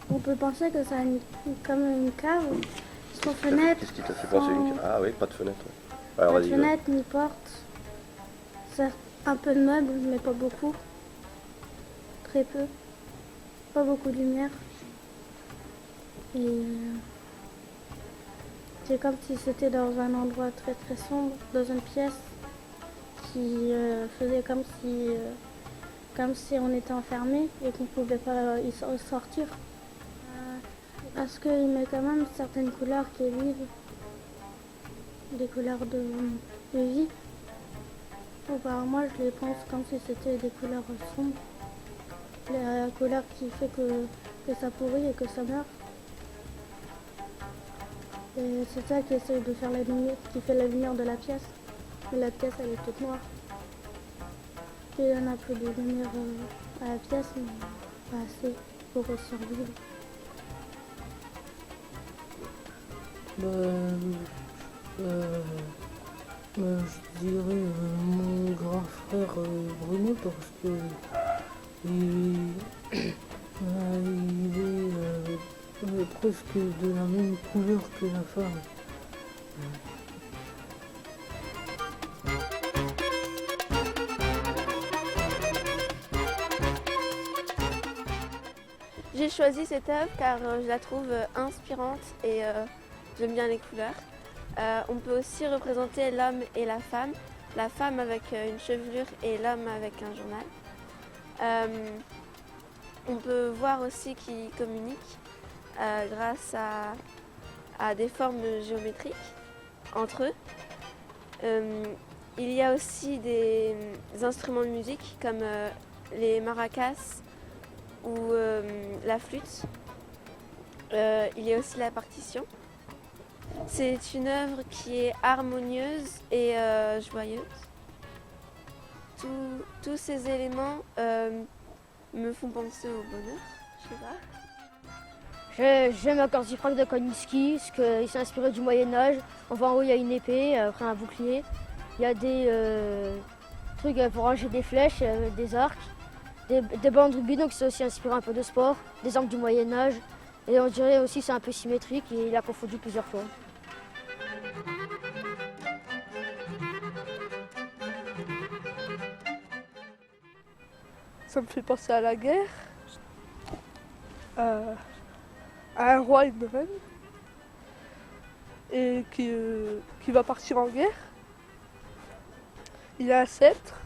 on peut penser que c'est comme une cave, sans fenêtre, Qu'est-ce qui t'a fait penser une... Ah oui, pas de fenêtre. Ouais. Alors pas de vas-y, fenêtre ni porte. Certes, un peu de meubles, mais pas beaucoup. Très peu. Pas beaucoup de lumière. Et c'est comme si c'était dans un endroit très très sombre, dans une pièce qui faisait comme si on était enfermé et qu'on ne pouvait pas y sortir. Parce qu'il met quand même certaines couleurs qui est vive, des couleurs de vie. Ou par moi, je les pense comme si c'était des couleurs sombres. La couleur qui fait que ça pourrit et que ça meurt. Et c'est ça qui essaye de faire la lumière, qui fait la lumière de la pièce. Mais la pièce, elle est toute noire. Il y en a plus de lumière à la pièce, mais pas assez pour survivre. Euh, je dirais mon grand frère Bruno parce que il, il est presque de la même couleur que la femme. J'ai choisi cette œuvre car je la trouve inspirante et j'aime bien les couleurs. On peut aussi représenter l'homme et la femme avec une chevelure et l'homme avec un journal. On peut voir aussi qu'ils communiquent grâce à des formes géométriques entre eux. Il y a aussi des instruments de musique comme les maracas ou la flûte. Il y a aussi la partition. C'est une œuvre qui est harmonieuse et joyeuse. Tous ces éléments me font penser au bonheur, je sais pas. J'aime la Corsica de Kandinsky, parce qu'il s'est inspiré du Moyen-Âge. Enfin, en haut, il y a une épée, après un bouclier. Il y a des trucs pour ranger des flèches, des arcs, des bandes rubidons qui sont aussi inspirés un peu de sport, des armes du Moyen-Âge. Et on dirait aussi que c'est un peu symétrique et il a confondu plusieurs fois. Ça me fait penser à la guerre, à un roi et une reine, et qui va partir en guerre. Il a un sceptre,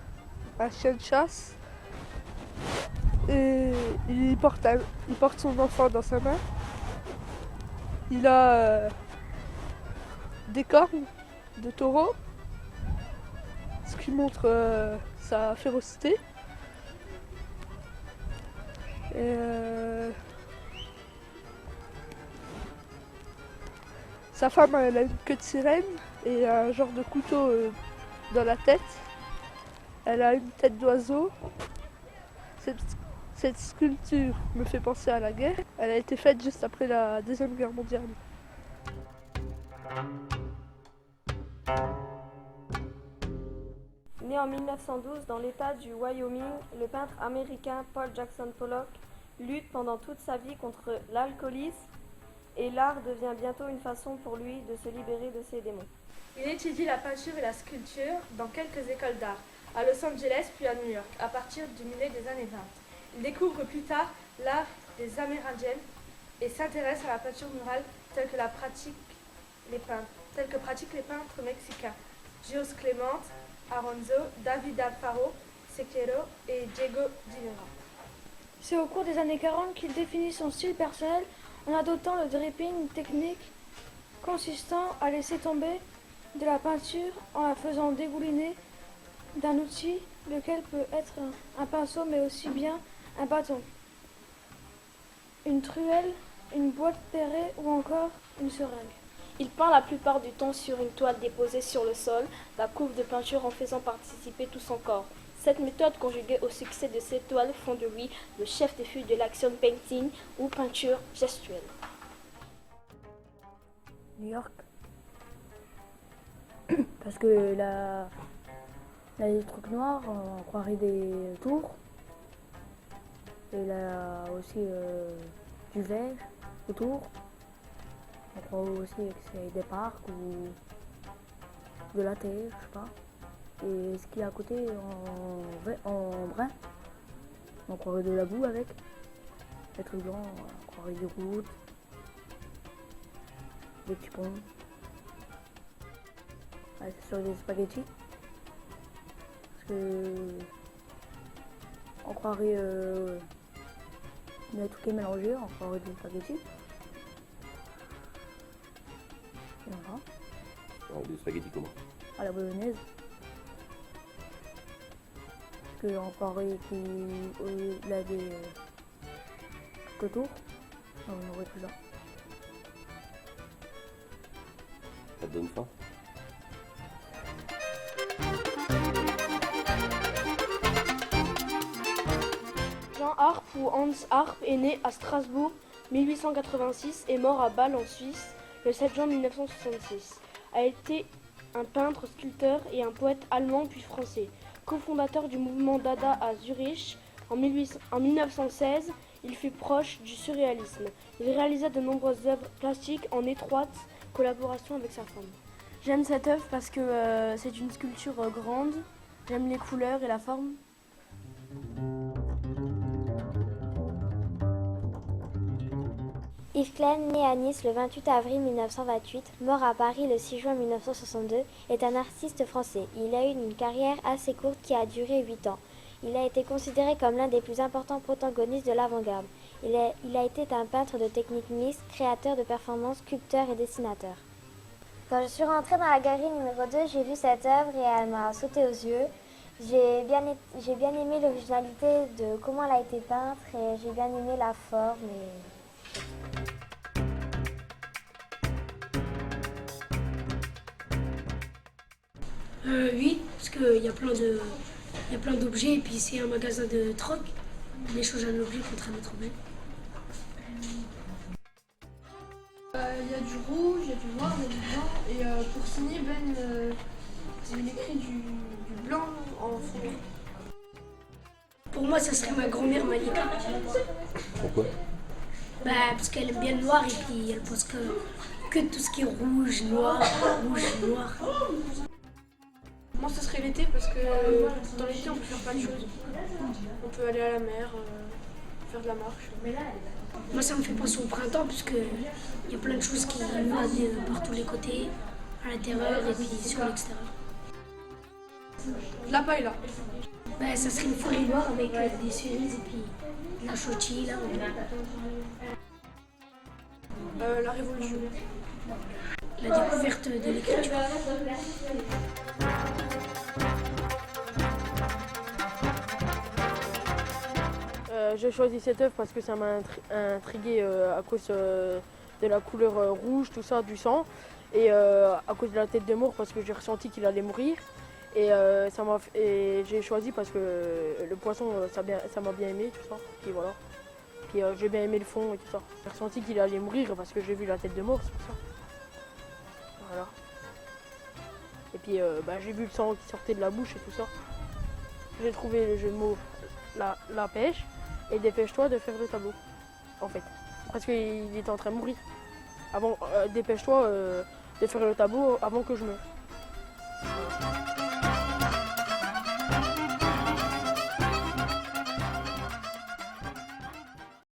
un chien de chasse, et il porte son enfant dans sa main. Il a des cornes de taureau, ce qui montre sa férocité. Et sa femme, elle a une queue de sirène et un genre de couteau dans la tête. Elle a une tête d'oiseau. Cette sculpture me fait penser à la guerre. Elle a été faite juste après la Deuxième Guerre mondiale. Né en 1912 dans l'État du Wyoming, le peintre américain Paul Jackson Pollock lutte pendant toute sa vie contre l'alcoolisme et l'art devient bientôt une façon pour lui de se libérer de ses démons. Il étudie la peinture et la sculpture dans quelques écoles d'art, à Los Angeles puis à New York, à partir du milieu des années 20. Il découvre plus tard l'art des Amérindiennes et s'intéresse à la peinture murale telle que pratiquent les peintres mexicains, Gios Clement, Aronzo, David Alfaro, Sequeiro et Diego Rivera. C'est au cours des années 40 qu'il définit son style personnel en adoptant le dripping, une technique consistant à laisser tomber de la peinture en la faisant dégouliner d'un outil, lequel peut être un pinceau mais aussi bien un bâton, une truelle, une boîte perrée ou encore une seringue. Il peint la plupart du temps sur une toile déposée sur le sol, la couve de peinture en faisant participer tout son corps. Cette méthode conjuguée au succès de ces toiles font de lui le chef de file de l'action painting ou peinture gestuelle. New York. Parce que là, il y a des trucs noirs, on croirait des tours. Et là aussi du vert autour. On croit aussi que c'est des parcs ou de la terre, je sais pas. Et ce qui est à côté en brun, on croirait de la boue avec. Les trucs blancs, on croirait des routes, des petits ponts. Ouais, c'est sur des spaghettis. Parce que on croirait mais tout est mélangé, on croirait des spaghettis. Et voilà. Alors, des spaghettis comment? À la bolognaise. Parce qu'on croirait qu'il a des autour, on aurait tout ça. Ça te donne faim? Jean Arp ou Hans Arp est né à Strasbourg 1886 et mort à Bâle en Suisse le 7 juin 1966. A été un peintre, sculpteur et un poète allemand puis français. Cofondateur du mouvement Dada à Zurich en 1916, il fut proche du surréalisme. Il réalisa de nombreuses œuvres plastiques en étroite collaboration avec sa femme. J'aime cette œuvre parce que c'est une sculpture grande. J'aime les couleurs et la forme. Yves Klein, né à Nice le 28 avril 1928, mort à Paris le 6 juin 1962, est un artiste français. Il a eu une carrière assez courte qui a duré 8 ans. Il a été considéré comme l'un des plus importants protagonistes de l'avant-garde. Il a été un peintre de technique mixte, créateur de performances, sculpteur et dessinateur. Quand je suis rentrée dans la galerie numéro 2, j'ai vu cette œuvre et elle m'a sauté aux yeux. J'ai bien aimé l'originalité de comment elle a été peinte et j'ai bien aimé la forme. Oui, parce qu'il y a plein d'objets et puis c'est un magasin de troc. On échange un objet contre un autre objet. Il y a du rouge, il y a du noir, il y a du blanc. Et pour signer, il écrit du blanc en fond. Pour moi, ça serait ma grand-mère Malika. Pourquoi? Parce qu'elle aime bien le noir et puis elle pense que tout ce qui est rouge, noir. Moi, ce serait l'été parce que dans l'été, on peut faire plein de choses. On peut aller à la mer, faire de la marche. Moi, ça me fait penser au printemps parce qu'il y a plein de choses qui vont par tous les côtés, à l'intérieur et puis sur l'extérieur. De la paille là. Ça serait une forêt noire avec des cerises et puis de la chochie là. La révolution. La découverte de l'écriture. J'ai choisi cette œuvre parce que ça m'a intrigué à cause de la couleur rouge, tout ça, du sang. Et à cause de la tête de mort parce que j'ai ressenti qu'il allait mourir. Et j'ai choisi parce que le poisson, ça m'a bien aimé, tout ça. Puis voilà. Puis j'ai bien aimé le fond et tout ça. J'ai ressenti qu'il allait mourir parce que j'ai vu la tête de mort, c'est pour ça. Voilà. Et puis j'ai vu le sang qui sortait de la bouche et tout ça. J'ai trouvé le jeu de mots la pêche et dépêche-toi de faire le tableau, en fait. Parce qu'il était en train de mourir. Dépêche-toi de faire le tableau avant que je meure.